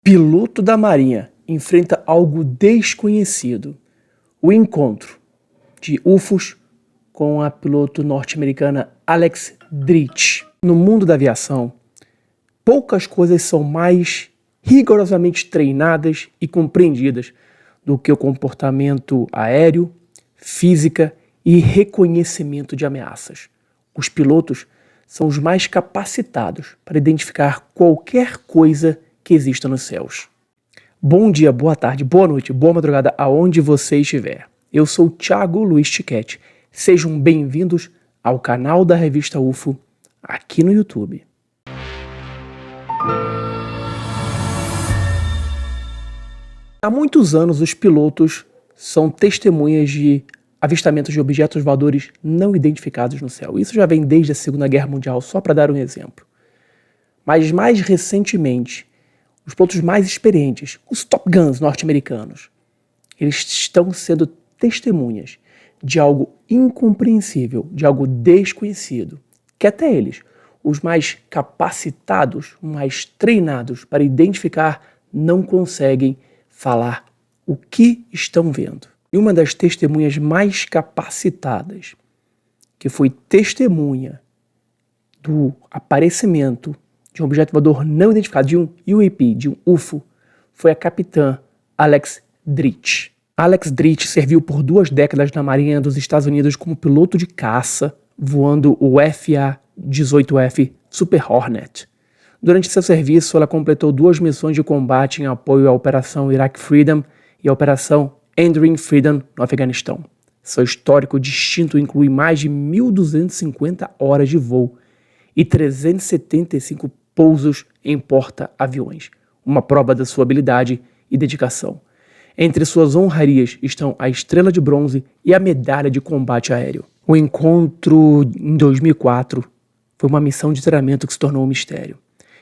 Piloto da Marinha enfrenta algo desconhecido. O encontro de UFOs com a piloto norte-americana Alex Dietrich. No mundo da aviação, poucas coisas são mais rigorosamente treinadas e compreendidas do que o comportamento aéreo, física e reconhecimento de ameaças. Os pilotos são os mais capacitados para identificar qualquer coisa que exista nos céus. Bom dia, boa tarde, boa noite, boa madrugada, aonde você estiver. Eu sou o THIAGO TICCHETTI. Sejam bem-vindos ao canal da Revista UFO aqui no YouTube. Há muitos anos, os pilotos são testemunhas de avistamentos de objetos voadores não identificados no céu. Isso já vem desde a Segunda Guerra Mundial, só para dar um exemplo. Mas mais recentemente, os pilotos mais experientes, os Top Guns norte-americanos, eles estão sendo testemunhas de algo incompreensível, de algo desconhecido, que até eles, os mais capacitados, mais treinados para identificar, não conseguem falar o que estão vendo. E uma das testemunhas mais capacitadas, que foi testemunha do aparecimento de um objeto voador não identificado, de um UAP, de um UFO, foi a capitã Alex Dietrich. Alex Dietrich serviu por 2 décadas na Marinha dos Estados Unidos como piloto de caça, voando o FA-18F Super Hornet. Durante seu serviço, ela completou 2 missões de combate em apoio à Operação Iraq Freedom e à Operação Enduring Freedom no Afeganistão. Seu histórico distinto inclui mais de 1.250 horas de voo e 375 pousos em porta-aviões, uma prova da sua habilidade e dedicação. Entre suas honrarias estão a Estrela de Bronze e a Medalha de Combate Aéreo. O Encontro, em 2004, foi uma missão de treinamento que se tornou um mistério.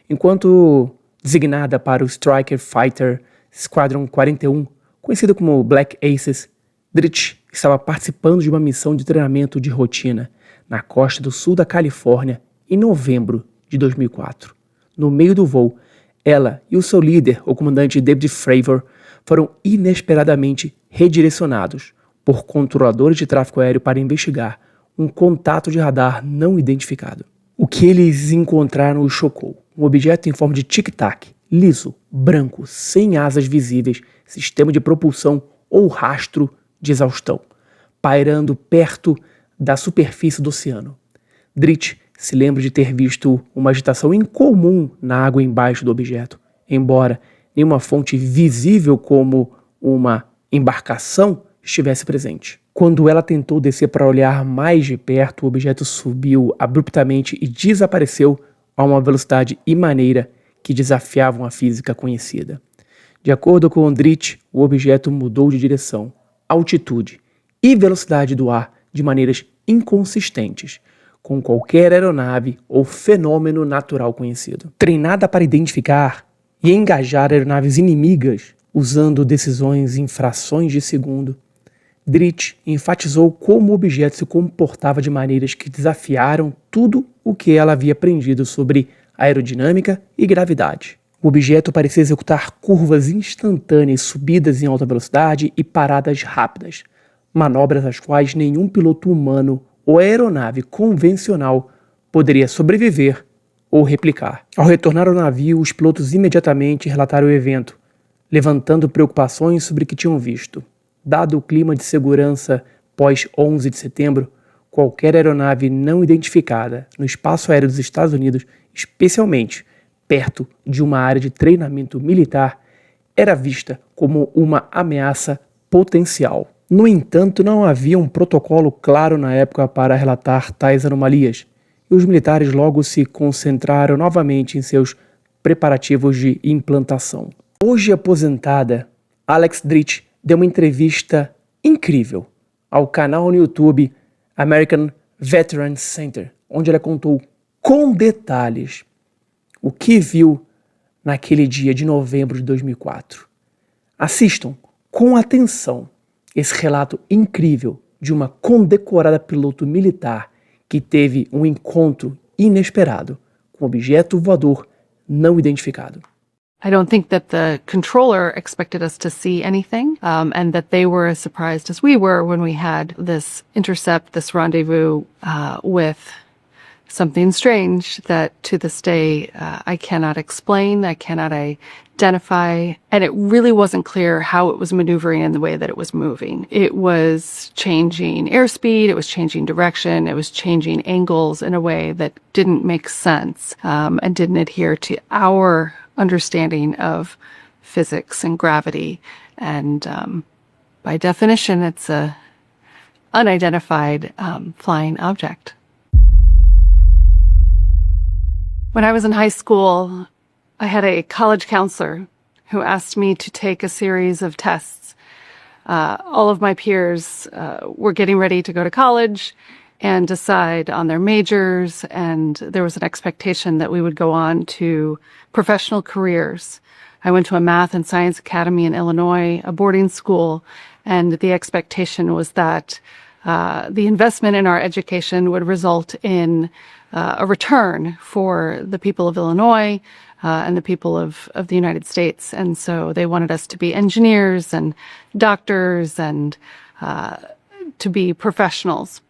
Enquanto designada para o Striker Fighter Squadron 41, conhecido como Black Aces, Dietrich estava participando de uma missão de treinamento de rotina na costa do sul da Califórnia em novembro de 2004. No meio do voo, ela e o seu líder, o comandante David Fravor, foram inesperadamente redirecionados por controladores de tráfego aéreo para investigar um contato de radar não identificado. O que eles encontraram os chocou. Um objeto em forma de Tic Tac, liso, branco, sem asas visíveis, sistema de propulsão ou rastro de exaustão, pairando perto da superfície do oceano. Dietrich se lembra de ter visto uma agitação incomum na água embaixo do objeto, embora nenhuma fonte visível como uma embarcação estivesse presente. Quando ela tentou descer para olhar mais de perto, o objeto subiu abruptamente e desapareceu a uma velocidade e maneira que desafiavam a física conhecida. De acordo com Dietrich, o objeto mudou de direção, altitude e velocidade do ar de maneiras inconsistentes com qualquer aeronave ou fenômeno natural conhecido. Treinada para identificar e engajar aeronaves inimigas usando decisões em frações de segundo, Dietrich enfatizou como o objeto se comportava de maneiras que desafiaram tudo o que ela havia aprendido sobre aerodinâmica e gravidade. O objeto parecia executar curvas instantâneas, subidas em alta velocidade e paradas rápidas, manobras às quais nenhum piloto humano ou aeronave convencional poderia sobreviver ou replicar. Ao retornar ao navio, os pilotos imediatamente relataram o evento, levantando preocupações sobre o que tinham visto. Dado o clima de segurança pós 11 de setembro, qualquer aeronave não identificada no espaço aéreo dos Estados Unidos, especialmente perto de uma área de treinamento militar, era vista como uma ameaça potencial. No entanto, não havia um protocolo claro na época para relatar tais anomalias, e os militares logo se concentraram novamente em seus preparativos de implantação. Hoje aposentada, Alex Dietrich deu uma entrevista incrível ao canal no YouTube American Veterans Center, onde ela contou com detalhes o que viu naquele dia de novembro de 2004. Assistam com atenção esse relato incrível de uma condecorada piloto militar que teve um encontro inesperado com um objeto voador não identificado. I don't think that the controller expected us to see anything, and that they were as surprised as we were when we had this intercept, this rendezvous with something strange that to this day I cannot explain, I cannot identify, and it really wasn't clear how it was maneuvering in the way that it was moving. It was changing airspeed, it was changing direction, it was changing angles in a way that didn't make sense and didn't adhere to our understanding of physics and gravity. And by definition, it's a unidentified flying object. When I was in high school, I had a college counselor who asked me to take a series of tests. All of my peers were getting ready to go to college and decide on their majors, and there was an expectation that we would go on to professional careers. I went to a math and science academy in Illinois, a boarding school, and the expectation was that the investment in our education would result in a return for the people of Illinois and the people of the United States. And so they wanted us to be engineers and doctors and to be professionals.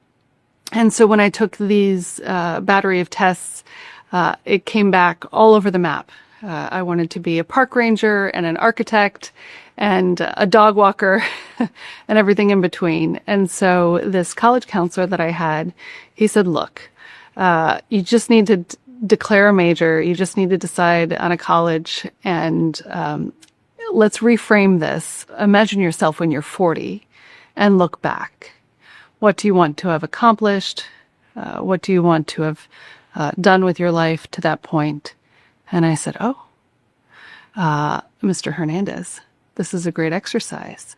And so when I took these battery of tests, it came back all over the map. I wanted to be a park ranger and an architect and a dog walker and everything in between. And so this college counselor that I had, he said, look, you just need to declare a major. You just need to decide on a college, and let's reframe this. Imagine yourself when you're 40 and look back. What do you want to have accomplished? What do you want to have done with your life to that point? And I said, Mr. Hernandez, this is a great exercise.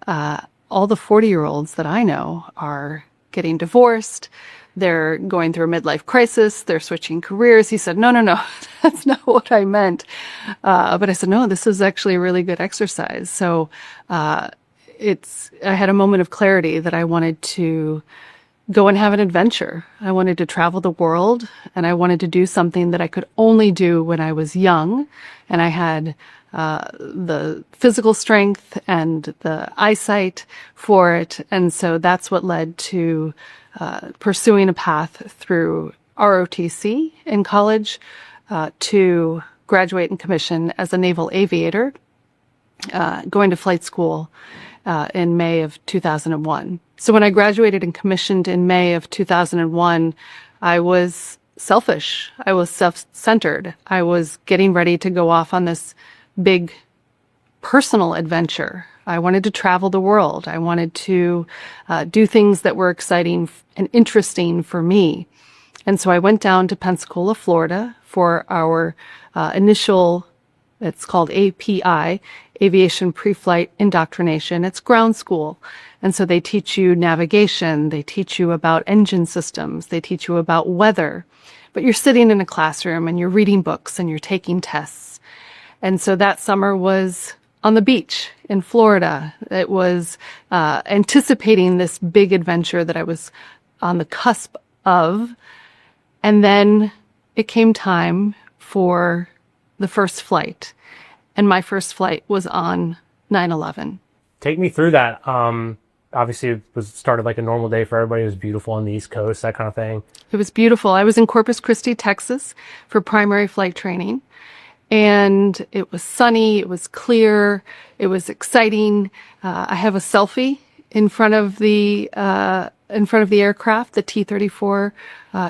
All the 40-year-olds that I know are getting divorced. They're going through a midlife crisis. They're switching careers. He said, no, that's not what I meant. But I said, no, this is actually a really good exercise. So I had a moment of clarity that I wanted to go and have an adventure. I wanted to travel the world, and I wanted to do something that I could only do when I was young. And I had the physical strength and the eyesight for it. And so that's what led to pursuing a path through ROTC in college to graduate and commission as a naval aviator, going to flight school in May of 2001. So when I graduated and commissioned in May of 2001, I was selfish. I was self-centered. I was getting ready to go off on this big personal adventure. I wanted to travel the world. I wanted to do things that were exciting and interesting for me. And so I went down to Pensacola, Florida for our initial, it's called API, Aviation Pre-Flight Indoctrination. It's ground school. And so they teach you navigation. They teach you about engine systems. They teach you about weather. But you're sitting in a classroom and you're reading books and you're taking tests. And so that summer was on the beach in Florida. It was anticipating this big adventure that I was on the cusp of. And then it came time for the first flight. And my first flight was on 9/11. Take me through that. Obviously, it was started like a normal day for everybody. It was beautiful on the East Coast, that kind of thing. It was beautiful. I was in Corpus Christi, Texas for primary flight training. And it was sunny, it was clear, it was exciting. I have a selfie in front of the aircraft, the T-34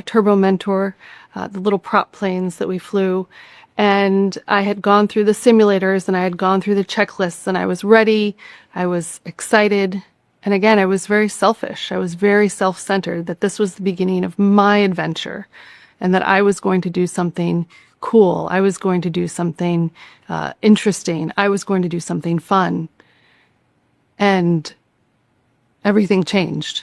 Turbo Mentor, the little prop planes that we flew. And I had gone through the simulators and I had gone through the checklists and I was ready. I was excited. And again, I was very selfish. I was very self-centered that this was the beginning of my adventure and that I was going to do something cool. I was going to do something interesting. I was going to do something fun. And everything changed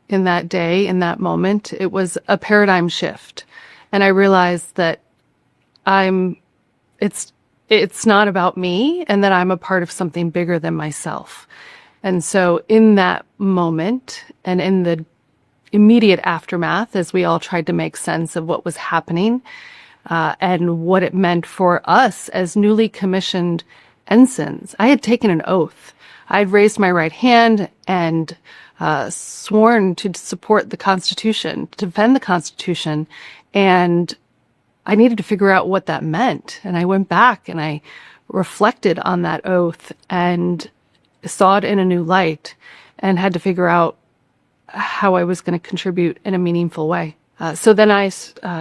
in that day, in that moment. It was a paradigm shift. And I realized that it's not about me and that I'm a part of something bigger than myself. And so in that moment and in the immediate aftermath, as we all tried to make sense of what was happening, and what it meant for us as newly commissioned ensigns. I had taken an oath. I'd raised my right hand and sworn to support the Constitution, to defend the Constitution, and I needed to figure out what that meant. And I went back and I reflected on that oath and saw it in a new light and had to figure out how I was going to contribute in a meaningful way. So then I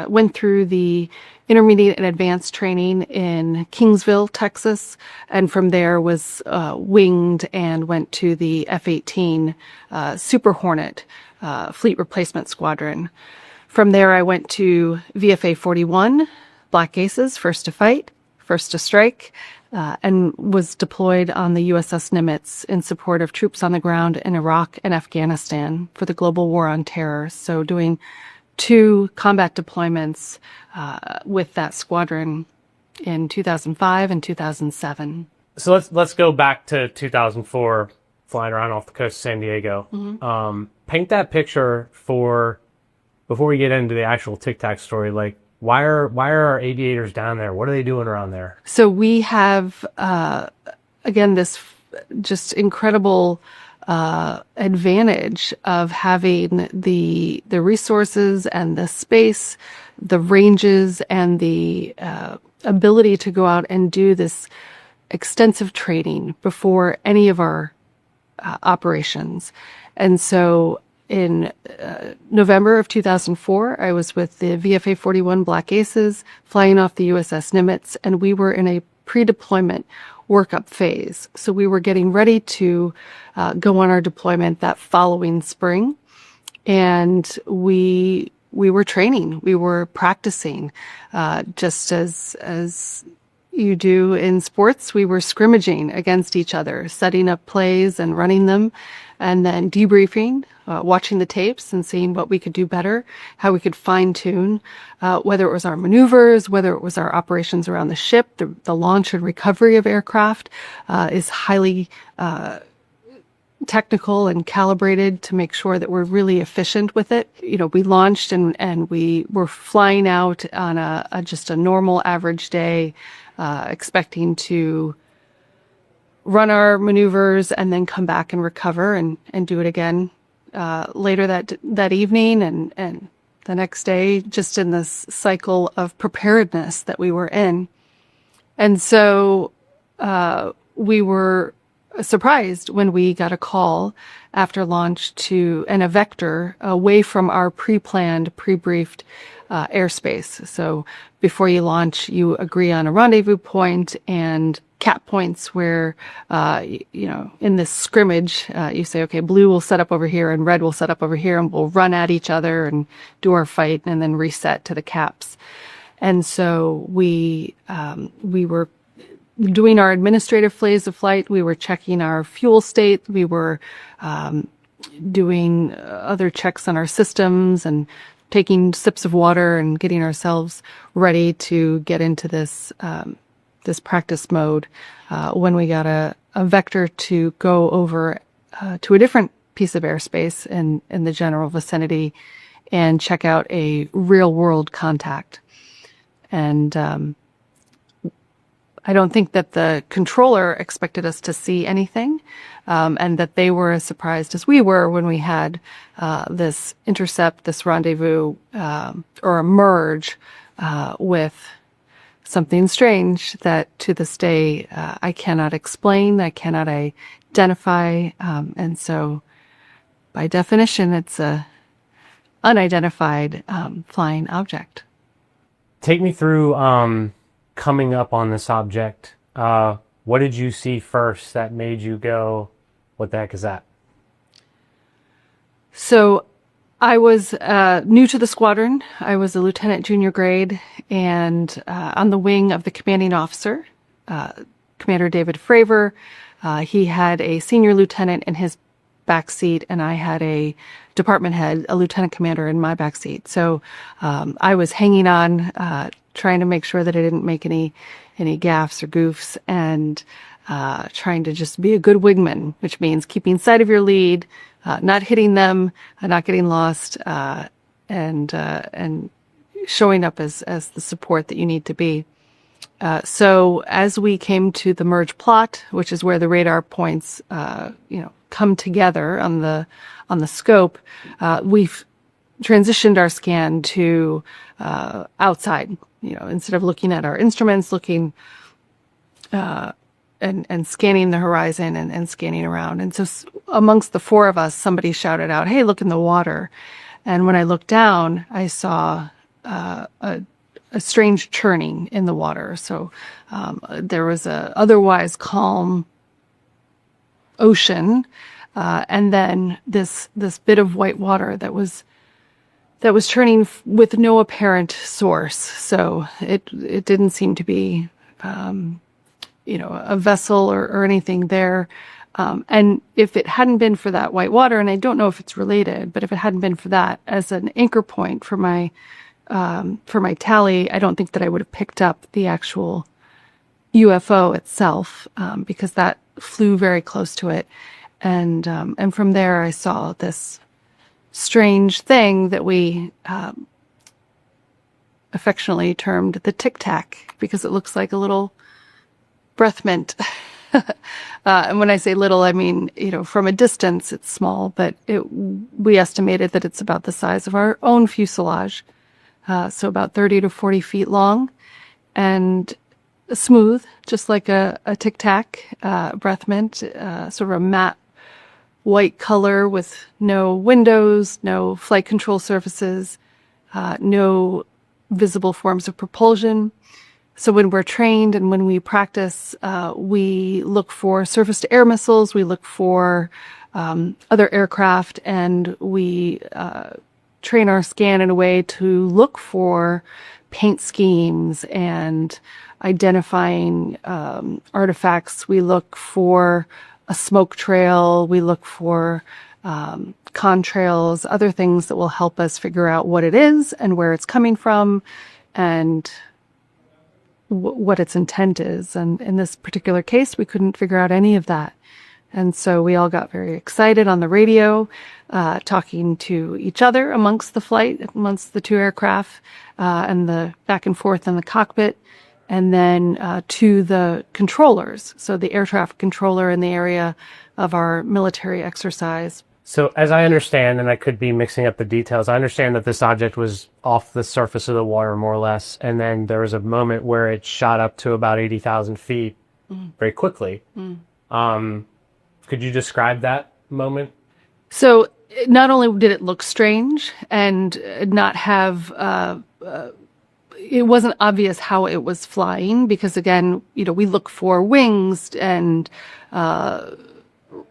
went through the intermediate and advanced training in Kingsville, Texas, and from there was winged and went to the F-18 Super Hornet Fleet Replacement Squadron. From there, I went to VFA 41, Black Aces, first to fight, first to strike, and was deployed on the USS Nimitz in support of troops on the ground in Iraq and Afghanistan for the global war on terror. So doing 2 combat deployments with that squadron in 2005 and 2007. So let's go back to 2004, flying around off the coast of San Diego. Mm-hmm. Paint that picture for, before we get into the actual Tic Tac story, like why are our aviators down there? What are they doing around there? So we have, again, this just incredible advantage of having the resources and the space, the ranges, and the ability to go out and do this extensive training before any of our operations. And so in November of 2004, I was with the VFA 41 Black Aces flying off the USS Nimitz, and we were in a pre-deployment workup phase. So we were getting ready to go on our deployment that following spring. And we were training, we were practicing, just as you do in sports. We were scrimmaging against each other, setting up plays and running them, and then debriefing, watching the tapes and seeing what we could do better, how we could fine tune, whether it was our maneuvers, whether it was our operations around the ship. The launch and recovery of aircraft is highly technical and calibrated to make sure that we're really efficient with it. You know, we launched and we were flying out on just a normal average day, expecting to run our maneuvers and then come back and recover and do it again later that evening and the next day, just in this cycle of preparedness that we were in. And so we were surprised when we got a call after launch and a vector away from our pre-planned, pre-briefed airspace. So before you launch, you agree on a rendezvous point and cap points where, in this scrimmage, you say, okay, blue will set up over here and red will set up over here, and we'll run at each other and do our fight and then reset to the caps. And so we were doing our administrative phase of flight. We were checking our fuel state. We were doing other checks on our systems and taking sips of water and getting ourselves ready to get into this practice mode when we got a vector to go over to a different piece of airspace in the general vicinity and check out a real world contact. And I don't think that the controller expected us to see anything, and that they were as surprised as we were when we had this intercept, this rendezvous, or a merge with something strange that to this day I cannot explain, I cannot identify, and so by definition it's a unidentified flying object. Take me through coming up on this object. What did you see first that made you go, what the heck is that? So I was new to the squadron. I was a lieutenant junior grade and on the wing of the commanding officer, Commander David Fravor. He had a senior lieutenant in his backseat, and I had a department head, a lieutenant commander in my backseat. So I was hanging on, trying to make sure that I didn't make any gaffes or goofs, and trying to just be a good wingman, which means keeping sight of your lead, not hitting them, not getting lost, and showing up as the support that you need to be. So as we came to the merge plot, which is where the radar points, come together on the scope, we've transitioned our scan to outside. Instead of looking at our instruments, looking and scanning the horizon and scanning around. And so amongst the four of us, somebody shouted out, "Hey, look in the water." And when I looked down, I saw a strange churning in the water. So there was a otherwise calm ocean, and then this bit of white water that was churning with no apparent source. So it didn't seem to be a vessel or anything there. And if it hadn't been for that white water, and I don't know if it's related, but if it hadn't been for that as an anchor point for my tally, I don't think that I would have picked up the actual UFO itself, because that flew very close to it. And from there I saw this strange thing that we affectionately termed the Tic Tac, because it looks like a little breath mint. And when I say little, I mean, from a distance it's small, but we estimated that it's about the size of our own fuselage. So about 30 to 40 feet long and smooth, just like a Tic Tac breath mint, sort of a matte white color with no windows, no flight control surfaces, no visible forms of propulsion. So when we're trained and when we practice, we look for surface-to-air missiles, we look for other aircraft, and we train our scan in a way to look for paint schemes and identifying artifacts. We look for a smoke trail, we look for contrails, other things that will help us figure out what it is and where it's coming from and what its intent is. And in this particular case, we couldn't figure out any of that. And so we all got very excited on the radio, talking to each other amongst the flight, amongst the two aircraft, and the back and forth in the cockpit, and then to the controllers. So the air traffic controller in the area of our military exercise. So as I understand, and I could be mixing up the details, I understand that this object was off the surface of the water more or less, and then there was a moment where it shot up to about 80,000 feet very quickly. Could you describe that moment? So not only did it look strange and not have, it wasn't obvious how it was flying, because again, we look for wings and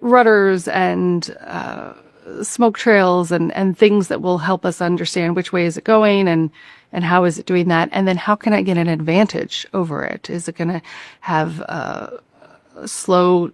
rudders and smoke trails and things that will help us understand which way is it going and how is it doing that, and then how can I get an advantage over it? Is it going to have a slow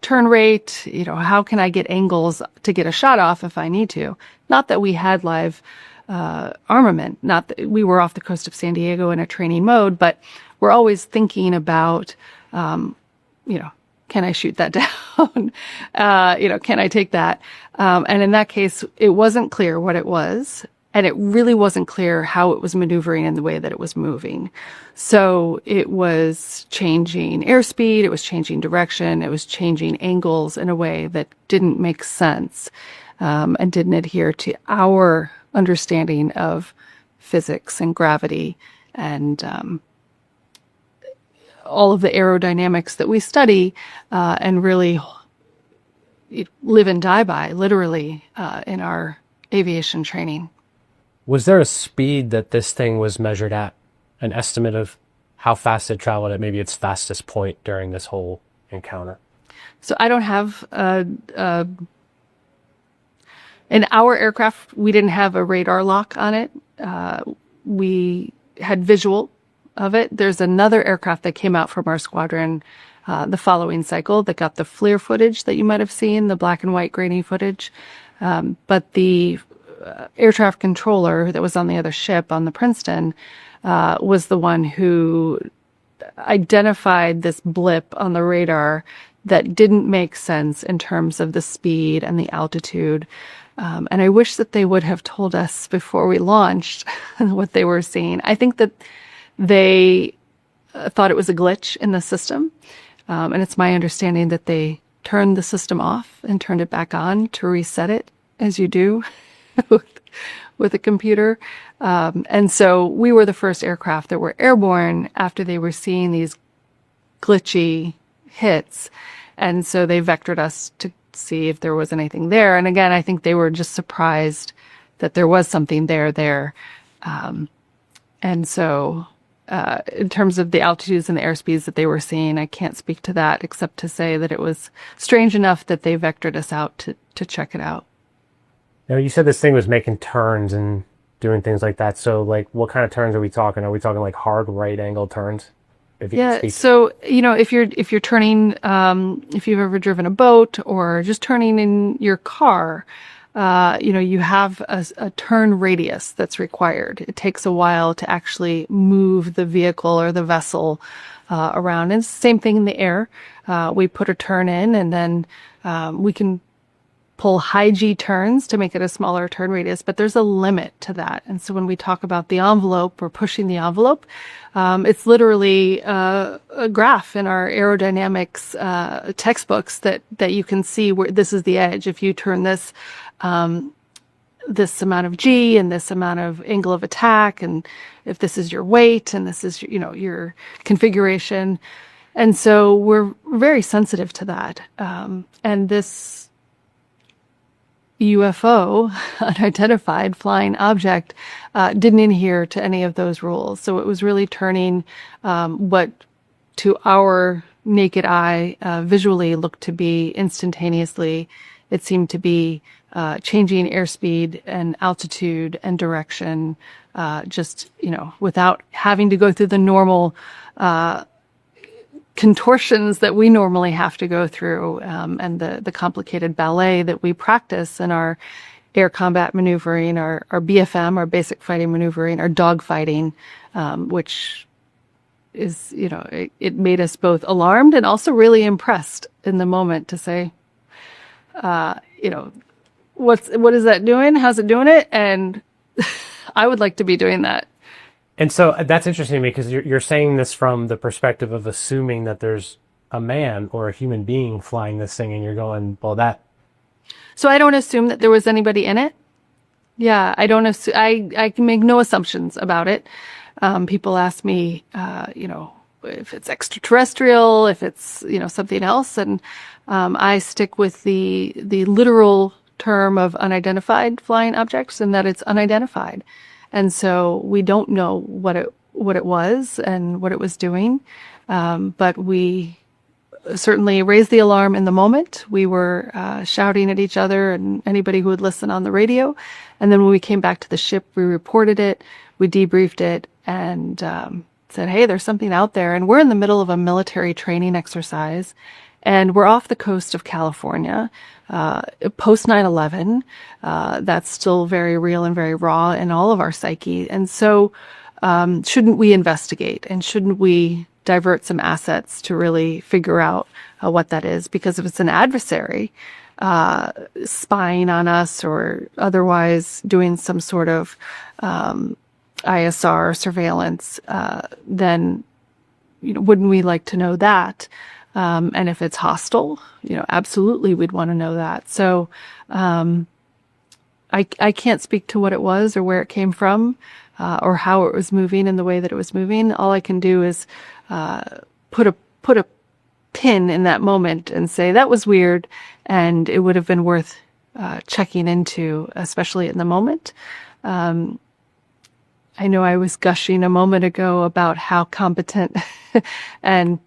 turn rate? How can I get angles to get a shot off if I need to? Not that we had live armament, not that we were off the coast of San Diego in a training mode, but we're always thinking about, can I shoot that down? Can I take that? And in that case, it wasn't clear what it was, and it really wasn't clear how it was maneuvering in the way that it was moving. So it was changing airspeed, it was changing direction, it was changing angles in a way that didn't make sense, and didn't adhere to our understanding of physics and gravity and all of the aerodynamics that we study and really live and die by, literally, in our aviation training. Was there a speed that this thing was measured at? An estimate of how fast it traveled at maybe its fastest point during this whole encounter? So I don't have in our aircraft, we didn't have a radar lock on it. We had visual of it. There's another aircraft that came out from our squadron the following cycle that got the FLIR footage that you might have seen, the black and white grainy footage. But the air traffic controller that was on the other ship, on the Princeton, was the one who identified this blip on the radar that didn't make sense in terms of the speed and the altitude. And I wish that they would have told us before we launched what they were seeing. I think that they thought it was a glitch in the system. And it's my understanding that they turned the system off and turned it back on to reset it, as you do with a computer. And so we were the first aircraft that were airborne after they were seeing these glitchy hits. And so they vectored us to see if there was anything there. And again, I think they were just surprised that there was something there. And so in terms of the altitudes and the airspeeds that they were seeing, I can't speak to that except to say that it was strange enough that they vectored us out to check it out. Now, you said this thing was making turns and doing things like that. So, like, what kind of turns are we talking? Are we talking like hard right angle turns? Yeah. So, if you're turning, if you've ever driven a boat or just turning in your car, you have a turn radius that's required. It takes a while to actually move the vehicle or the vessel around. And it's the same thing in the air. We put a turn in, and then we can pull high G turns to make it a smaller turn radius, but there's a limit to that. And so when we talk about the envelope or pushing the envelope, it's literally a graph in our aerodynamics textbooks that you can see where this is the edge. If you turn this this amount of G and this amount of angle of attack, and if this is your weight and this is your configuration. And so we're very sensitive to that. And this UFO, unidentified flying object, didn't adhere to any of those rules. So it was really turning what to our naked eye visually looked to be instantaneously. It seemed to be changing airspeed and altitude and direction, just, without having to go through the normal contortions that we normally have to go through, and the complicated ballet that we practice in our air combat maneuvering, our BFM, our basic fighting maneuvering, our dog fighting, which is, it made us both alarmed and also really impressed in the moment to say, what is that doing? How's it doing it? And I would like to be doing that. And so that's interesting to me, because you're saying this from the perspective of assuming that there's a man or a human being flying this thing, and you're going, well, that. So I don't assume that there was anybody in it. Yeah, I don't assume. I can make no assumptions about it. People ask me, if it's extraterrestrial, if it's something else, and I stick with the literal term of unidentified flying objects, and that it's unidentified. And so we don't know what it was and what it was doing, but we certainly raised the alarm in the moment. We were shouting at each other and anybody who would listen on the radio. And then when we came back to the ship, we reported it, we debriefed it, and said, hey, there's something out there. And we're in the middle of a military training exercise, and we're off the coast of California. Post 9/11, that's still very real and very raw in all of our psyche. And so shouldn't we investigate, and shouldn't we divert some assets to really figure out what that is? Because if it's an adversary spying on us or otherwise doing some sort of ISR surveillance, then wouldn't we like to know that? And if it's hostile, absolutely we'd want to know that. So I can't speak to what it was or where it came from, or how it was moving in the way that it was moving. All I can do is put a pin in that moment and say that was weird, and it would have been worth checking into, especially in the moment. I know I was gushing a moment ago about how competent and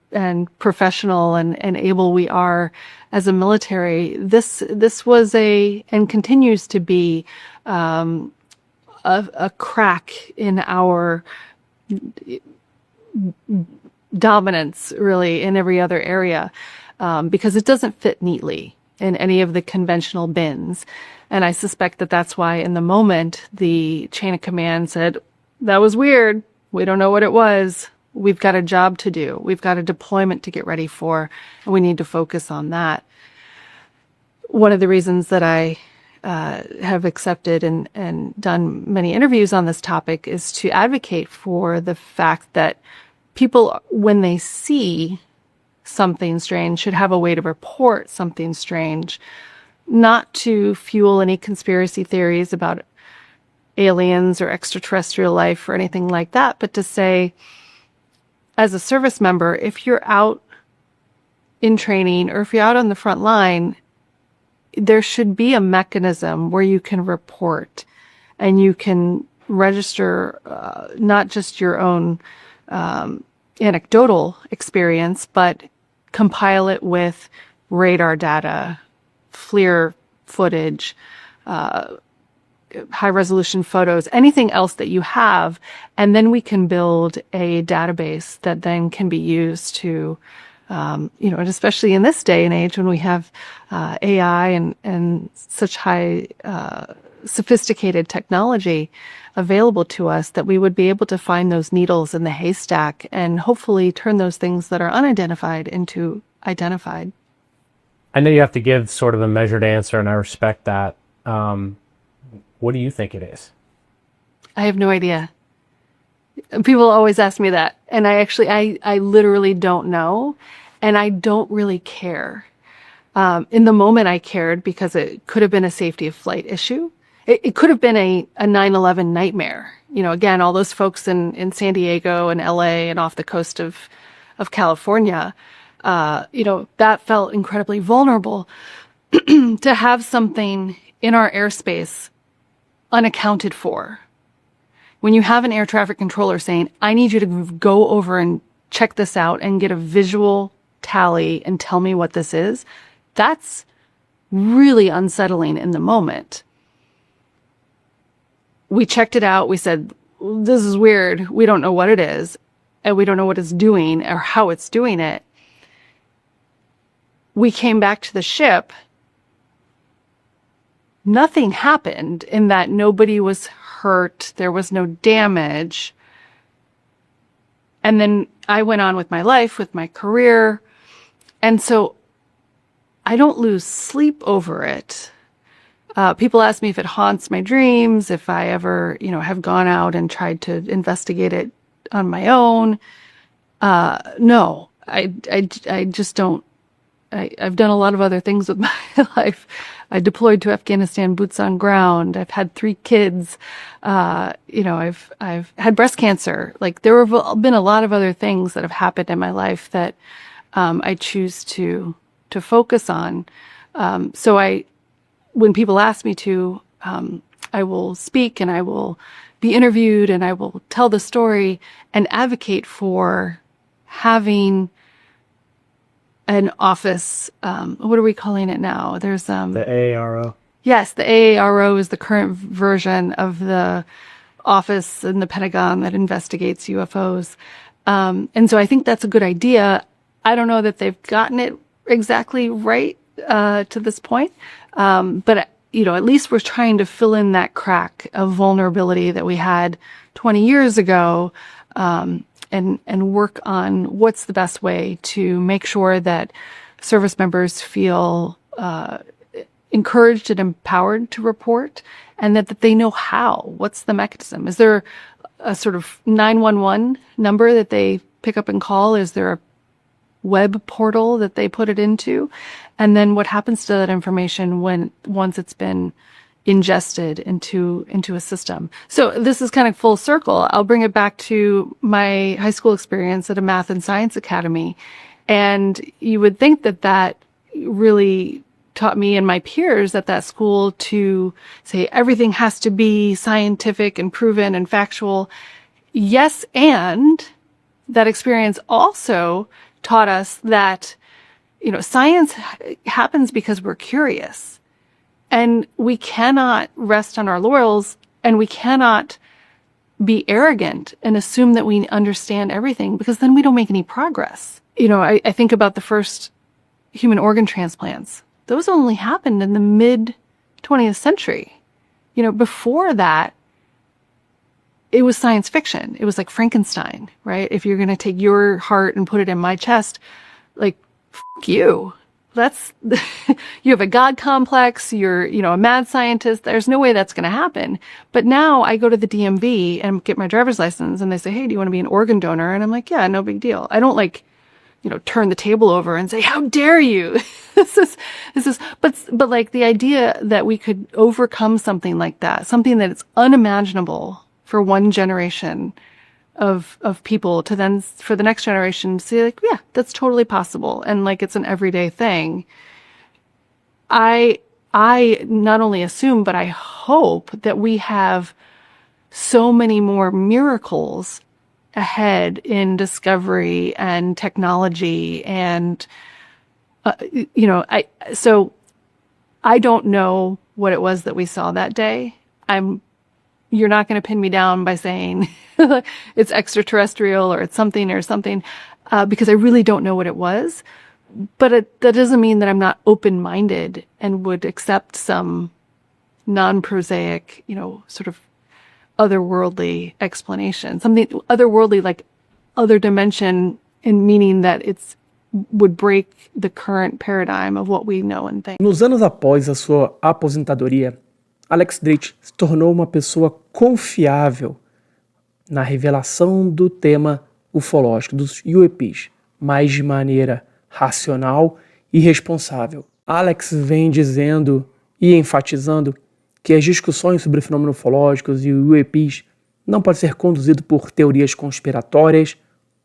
professional and able we are as a military. This was and continues to be a crack in our dominance, really, in every other area, because it doesn't fit neatly in any of the conventional bins. And I suspect that that's why in the moment the chain of command said, that was weird. We don't know what it was. We've got a job to do. We've got a deployment to get ready for, and we need to focus on that. One of the reasons that I have accepted and done many interviews on this topic is to advocate for the fact that people, when they see something strange, should have a way to report something strange, not to fuel any conspiracy theories about aliens or extraterrestrial life or anything like that, but to say, as a service member, if you're out in training or if you're out on the front line, there should be a mechanism where you can report and you can register not just your own anecdotal experience, but compile it with radar data, FLIR footage, high-resolution photos, anything else that you have, and then we can build a database that then can be used to, and especially in this day and age when we have AI and such high sophisticated technology available to us, that we would be able to find those needles in the haystack and hopefully turn those things that are unidentified into identified. I know you have to give sort of a measured answer, and I respect that. What do you think it is? I have no idea. People always ask me that. And I literally don't know. And I don't really care. In the moment I cared because it could have been a safety of flight issue. It could have been a 9/11 nightmare. Again, all those folks in San Diego and LA and off the coast of California, that felt incredibly vulnerable. To have something in our airspace unaccounted for. When you have an air traffic controller saying, I need you to go over and check this out and get a visual tally and tell me what this is, that's really unsettling in the moment. We checked it out. We said, this is weird. We don't know what it is, and we don't know what it's doing or how it's doing it. We came back to the ship. Nothing happened in that nobody was hurt. There was no damage. And then I went on with my life, with my career. And so I don't lose sleep over it. People ask me if it haunts my dreams, if I ever, have gone out and tried to investigate it on my own. No, I just don't. I've done a lot of other things with my life. I deployed to Afghanistan, boots on ground. I've had 3 kids. I've had breast cancer. Like, there have been a lot of other things that have happened in my life that I choose to focus on. So when people ask me to, I will speak and I will be interviewed and I will tell the story and advocate for having an office. What are we calling it now? There's the AARO. Yes, the AARO is the current version of the office in the Pentagon that investigates UFOs. And so I think that's a good idea. I don't know that they've gotten it exactly right to this point. But at least we're trying to fill in that crack of vulnerability that we had 20 years ago. And work on what's the best way to make sure that service members feel encouraged and empowered to report, and that they know how. What's the mechanism? Is there a sort of 911 number that they pick up and call? Is there a web portal that they put it into? And then what happens to that information once it's been ingested into a system? So this is kind of full circle. I'll bring it back to my high school experience at a math and science academy. And you would think that really taught me and my peers at that school to say everything has to be scientific and proven and factual. Yes, and that experience also taught us that, science happens because we're curious. And we cannot rest on our laurels, and we cannot be arrogant and assume that we understand everything, because then we don't make any progress. I think about the first human organ transplants. Those only happened in the mid 20th century. Before that, it was science fiction. It was like Frankenstein, right? If you're going to take your heart and put it in my chest, like, f*** you. That's, you have a God complex, you're, a mad scientist. There's no way that's going to happen. But now I go to the DMV and get my driver's license and they say, hey, do you want to be an organ donor? And I'm like, yeah, no big deal. I don't turn the table over and say, how dare you? but like the idea that we could overcome something like that, something that it's unimaginable for one generation of people to then for the next generation to say like, yeah, that's totally possible. And like, it's an everyday thing. I not only assume, but I hope that we have so many more miracles ahead in discovery and technology. And, so I don't know what it was that we saw that day. You're not going to pin me down by saying it's extraterrestrial or it's something, because I really don't know what it was. But that doesn't mean that I'm not open-minded and would accept some non-prosaic, sort of otherworldly explanation. Something otherworldly, like other dimension, in meaning that would break the current paradigm of what we know and think. Nos anos após a sua aposentadoria, Alex Dietrich se tornou uma pessoa confiável na revelação do tema ufológico, dos UAPs, mas de maneira racional e responsável. Alex vem dizendo e enfatizando que as discussões sobre fenômenos ufológicos e UAPs não podem ser conduzidas por teorias conspiratórias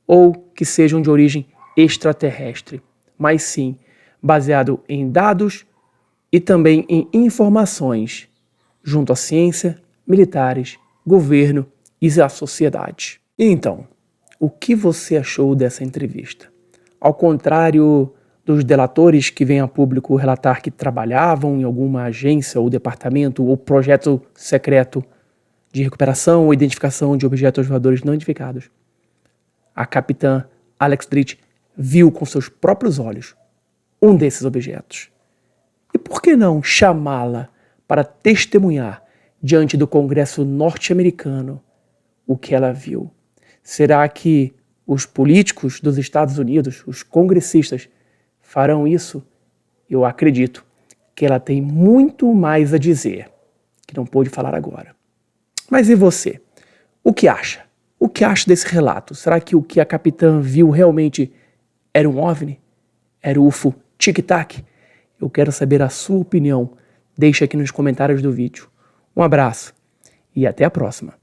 ou que sejam de origem extraterrestre, mas sim baseado em dados e também em informações junto à ciência, militares, governo e à sociedade. E então, o que você achou dessa entrevista? Ao contrário dos delatores que vêm a público relatar que trabalhavam em alguma agência ou departamento ou projeto secreto de recuperação ou identificação de objetos voadores não identificados, a capitã Alex Dietrich viu com seus próprios olhos um desses objetos. E por que não chamá-la para testemunhar diante do Congresso norte-americano o que ela viu? Será que os políticos dos Estados Unidos, os congressistas, farão isso? Eu acredito que ela tem muito mais a dizer, que não pôde falar agora. Mas e você? O que acha? O que acha desse relato? Será que o que a capitã viu realmente era um OVNI? Era o UFO Tic Tac? Eu quero saber a sua opinião. Deixa aqui nos comentários do vídeo. Um abraço e até a próxima.